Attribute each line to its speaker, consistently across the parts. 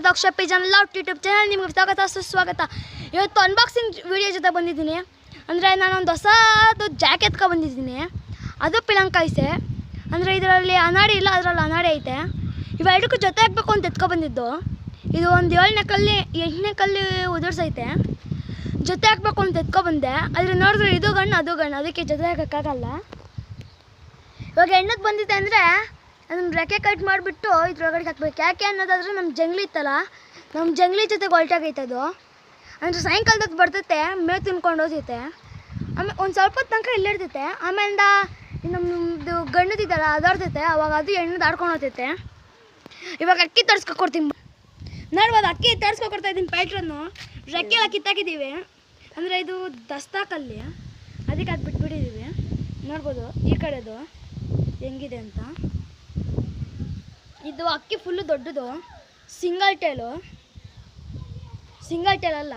Speaker 1: ದಕ್ಷ Pigeon love YouTube channel ನಿಮಗೆ ಸ್ವಾಗತ ಸುಸ್ವಾಗತ. ಇವತ್ತು ಅನ್ಬಾಕ್ಸಿಂಗ್ ವಿಡಿಯೋ ಜೊತೆ ಬಂದಿದ್ದೀನಿ. ಅಂದರೆ ನಾನೊಂದು ಹೊಸದು ಜಾಕೆಟ್ ಬಂದಿದ್ದೀನಿ. ಅದು ಪಿಳಂಕಾಯಿಸೆ. ಅಂದರೆ ಇದರಲ್ಲಿ ಅನಾಡಿ ಇಲ್ಲ, ಅದರಲ್ಲಿ ಅನಾಡಿ ಐತೆ. ಇವೆರಡಕ್ಕೂ ಜೊತೆ ಹಾಕಬೇಕು ಅಂತ ಎತ್ಕೊಬಂದಿದ್ದು. ಇದು ಒಂದು 7ನೇ ಕಲ್ಲಿ 8ನೇ ಕಲ್ಲಿ ಉದುರ್ಸೈತೆ. ಜೊತೆ ಹಾಕಬೇಕು ಅಂತ ಎತ್ಕೊಬಂದೆ. ಆದರೆ ನೋಡಿದ್ರೆ ಇದು ಗಣ್ಣು ಅದು ಗಣ್ಣು, ಅದಕ್ಕೆ ಜೊತೆ ಹಾಕೋಕ್ಕಾಗಲ್ಲ. ಇವಾಗ ಎಣ್ಣಕ್ಕೆ ಬಂದಿದೆ ಅಂದರೆ ಅದನ್ನು ರೆಕ್ಕೆ ಕಟ್ ಮಾಡಿಬಿಟ್ಟು ಇದ್ರೊಳಗಡೆ ಹಾಕ್ಬೇಕು. ಯಾಕೆ ಅನ್ನೋದಾದರೆ ನಮ್ಮ ಜಂಗ್ಲಿ ಇತ್ತಲ್ಲ, ನಮ್ಮ ಜಂಗ್ಲಿ ಜೊತೆಗೆ ಹೊಲ್ಟಾಗೈತೆ ಅದು. ಅಂದರೆ ಸಾಯಂಕಾಲದಾಗ ಬರ್ತೈತೆ, ಮೇವು ತಿನ್ಕೊಂಡು ಹೋಗ್ತೈತೆ. ಆಮೇಲೆ ಒಂದು ಸ್ವಲ್ಪ ಹೊತ್ತು ತನಕ ಇಲ್ಲಿರ್ತೈತೆ. ಆಮೇಲಿಂದ ನಮ್ಮದು ಗಣ್ಣದಿದ್ದಲ್ಲ ಅದಾಡ್ತೈತೆ. ಅವಾಗ ಅದು ಎಣ್ಣೆ ಆಡ್ಕೊಂಡು ಹೋಗ್ತೈತೆ. ಇವಾಗ ಅಕ್ಕಿ ತರ್ಸ್ಕೊಡ್ತೀನಿ ನೋಡ್ಬೋದು. ಅಕ್ಕಿ ತರ್ಸ್ಕೊಡ್ತಾಯಿದ್ದೀನಿ. ಪ್ಯಾಟ್ರನ್ನು ರೆಕ್ಕೆ ಎಲ್ಲ ಕಿತ್ತಾಕಿದ್ದೀವಿ. ಅಂದರೆ ಇದು ದಸ್ತಾಕಲ್ಲಿ, ಅದಕ್ಕೆ ಅದು ಬಿಟ್ಬಿಟ್ಟಿದ್ದೀವಿ. ನೋಡ್ಬೋದು ಈ ಕಡೆದು ಹೆಂಗಿದೆ ಅಂತ. ಇದು ಅಕ್ಕಿ ಫುಲ್ಲು ದೊಡ್ಡದು, ಸಿಂಗಲ್ ಟೇಲ್ ಅಲ್ಲ,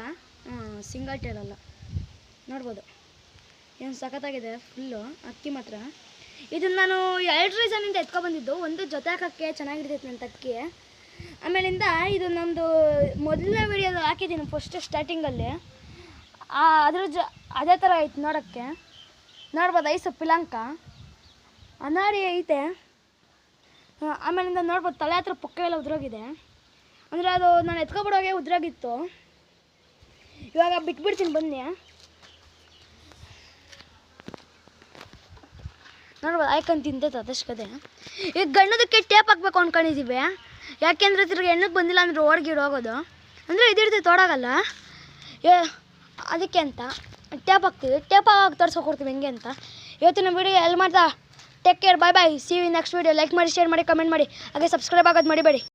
Speaker 1: ಸಿಂಗಲ್ ಟೇಲ್ ಅಲ್ಲ. ನೋಡ್ಬೋದು ಏನು ಸಖತ್ತಾಗಿದೆ ಫುಲ್ಲು ಅಕ್ಕಿ ಮಾತ್ರ. ಇದನ್ನು ನಾನು 2 ರೀಸನಿಂದ ಎತ್ಕೊಬಂದಿದ್ದು. ಒಂದು ಜೊತೆ ಹಾಕೋಕ್ಕೆ ಚೆನ್ನಾಗಿರ್ತೈತೆ ನನ್ನ ಅಕ್ಕಿ. ಆಮೇಲಿಂದ ಇದು ನಮ್ಮದು ಮೊದಲನೇ ವಿಡಿಯೋದು ಹಾಕಿದ್ದೀನಿ ಫಸ್ಟ್ ಸ್ಟಾರ್ಟಿಂಗಲ್ಲಿ. ಅದೇ ಥರ ಐತೆ ನೋಡೋಕ್ಕೆ. ನೋಡ್ಬೋದು ಐಸು ಪಿಳಂಕ ಅನಾಡಿ ಐತೆ. ಆಮೇಲಿಂದ ನೋಡ್ಬೋದು ತಲೆ ಹತ್ರ ಪುಕ್ಕ ಎಲ್ಲ ಉದ್ರೋಗಿದೆ. ಅಂದರೆ ಅದು ನಾನು ಎತ್ಕೊಬಿಡೋಗೆ ಉದ್ರೋಗಿತ್ತು. ಇವಾಗ ಬಿಟ್ಬಿಡ್ತೀನಿ ಬನ್ನಿ. ನೋಡ್ಬೋದು ಆಯ್ಕೊಂಡು ತಿಂತೈತೆ ಅದಷ್ಟೇ. ಈಗ ಗಣ್ಣದಕ್ಕೆ ಟೇಪ್ ಹಾಕ್ಬೇಕು ಅಂದ್ಕೊಂಡಿದ್ದೀವಿ. ಯಾಕೆಂದರೆ ತಿರ್ಗಿ ಎಣ್ಣಕ್ಕೆ ಬಂದಿಲ್ಲ ಅಂದರೆ ಹೋಗೋದು. ಅಂದರೆ ಇದಿರ್ತೈತೆ ಓಡಾಗಲ್ಲ, ಅದಕ್ಕೆ ಅಂತ ಟೇಪ್ ಹಾಕ್ತೀವಿ. ಟೇಪ್ ಆಗಿ ತೋರಿಸ್ಕೊಡ್ತೀವಿ ಹೆಂಗೆ ಅಂತ. ಇವತ್ತಿನ ವೀಡಿಯೋ ಎಲ್ಲಿ ಮಾಡ್ತಾ. Take care, bye bye. See you next video. Like ಮಾಡಿ, ಶೇರ್ ಮಾಡಿ, ಕಮೆಂಟ್ ಮಾಡಿ, ಹಾಗೆ ಸಬ್ಸ್ಕ್ರೈಬ್ ಆಗೋದು ಮರಿಬೇಡಿ.